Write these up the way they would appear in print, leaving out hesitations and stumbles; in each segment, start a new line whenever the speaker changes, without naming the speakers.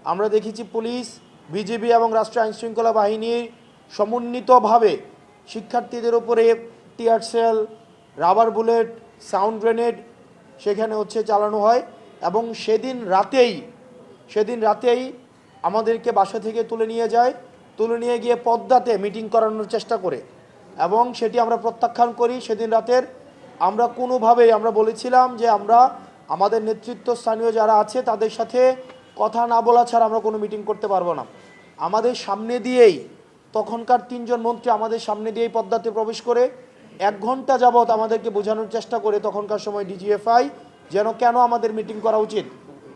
আমরা দেখেছি police, BGB এবং রাষ্ট্রীয় আইনশৃঙ্খলা বাহিনীর সমন্বিতভাবে শিক্ষার্থীদের উপরে tear shell, rubber bullet, sound grenade সেখানে চালানো হয় এবং সেদিন রাতেই আমাদেরকে বাসা থেকে তুলে নিয়ে গিয়ে পদ্মাতে মিটিং করানোর চেষ্টা করে এবং সেটি আমরা প্রত্যাখ্যান করি। সেদিন রাতের আমরা কোনোভাবেই আমরা বলেছিলাম যে আমরা আমাদের নেতৃত্বস্থানীয় যারা আছে তাদের সাথে কথা না বলা ছাড়া আমরা কোনো মিটিং করতে পারবো না। আমাদের সামনে দিয়েই তখনকার 3 জন মন্ত্রী আমাদের সামনে দিয়েই পদ্মাতে প্রবেশ করে 1 ঘন্টা যাবৎ আমাদেরকে বোঝানোর চেষ্টা করে তখনকার সময় ডিজিএফআই কেন আমাদের মিটিং করা উচিত,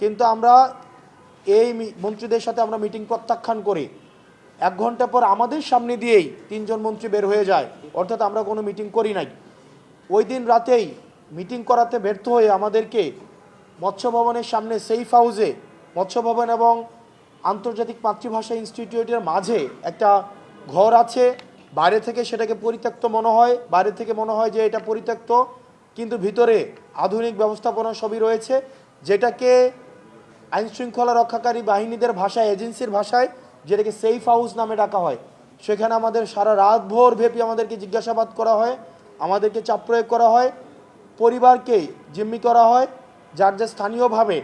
কিন্তু আমরা এই মন্ত্রীদের সাথে আমরা মিটিং প্রত্যাখ্যান করি। 1 ঘন্টা পর আমাদের সামনে দিয়েই 3 জন মন্ত্রী বের হয়ে যায়, অর্থাৎ আমরা কোনো মিটিং করি নাই। ওই দিন রাতেই মিটিং করাতে ব্যর্থ হয়ে আমাদেরকে মৎস্য ভবনের সামনে সেফ হাউসে, মৎস্য ভবন এবং আন্তর্জাতিক মাতৃভাষা ইনস্টিটিউটের মাঝে একটা ঘর আছে, বাইরে থেকে সেটাকে পরিত্যক্ত মনে হয়, বাইরে থেকে মনে হয় যে এটা পরিত্যক্ত, কিন্তু ভিতরে আধুনিক ব্যবস্থাপনা সবই রয়েছে, যেটাকে আইনশৃঙ্খলা রক্ষাকারী বাহিনীদের ভাষায়, এজেন্সির ভাষায় যেটাকে সেফ হাউস নামে ডাকা হয়। সেখানে আমাদের সারা রাত ভোর ব্যাপী আমাদেরকে জিজ্ঞাসাবাদ করা হয়, আমাদেরকে চাপ প্রয়োগ করা হয়, পরিবারকে জিম্মি করা হয়, যার স্থানীয়ভাবে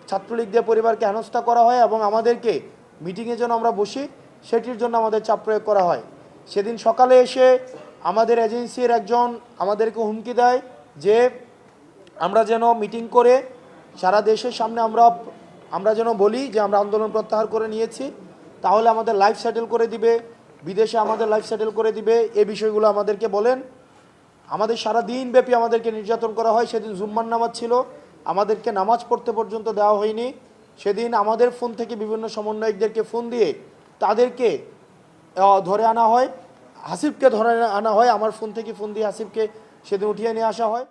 ছাত্রলীগ দিয়ে পরিবারকে হেনস্থা করা হয় এবং আমাদেরকে মিটিংয়ে যেন আমরা বসি সেটির জন্য আমাদের চাপ প্রয়োগ করা হয়। সেদিন সকালে এসে আমাদের এজেন্সির একজন আমাদেরকে হুমকি দেয় যে আমরা যেন মিটিং করে সারা দেশের সামনে আমরা যেন বলি যে আমরা আন্দোলন প্রত্যাহার করে নিয়েছি, তাহলে আমাদের লাইফ সেটেল করে দিবে, বিদেশে আমাদের লাইফ সেটেল করে দিবে, এই বিষয়গুলো আমাদেরকে বলেন। আমাদের সারা দিন ব্যাপী আমাদেরকে নির্যাতন করা হয়। সেদিন জুম্মার নামাজ ছিল, আমাদেরকে নামাজ পড়তে পর্যন্ত দেওয়া হয়নি। সেদিন আমাদের ফোন থেকে বিভিন্ন সমন্বয়কদেরকে ফোন দিয়ে তাদেরকে ধরে আনা হয়, হাসিবকে ধরে আনা হয়, আমার ফোন থেকে ফোন দিয়ে হাসিবকে সেদিন উঠিয়ে নিয়ে আসা হয়।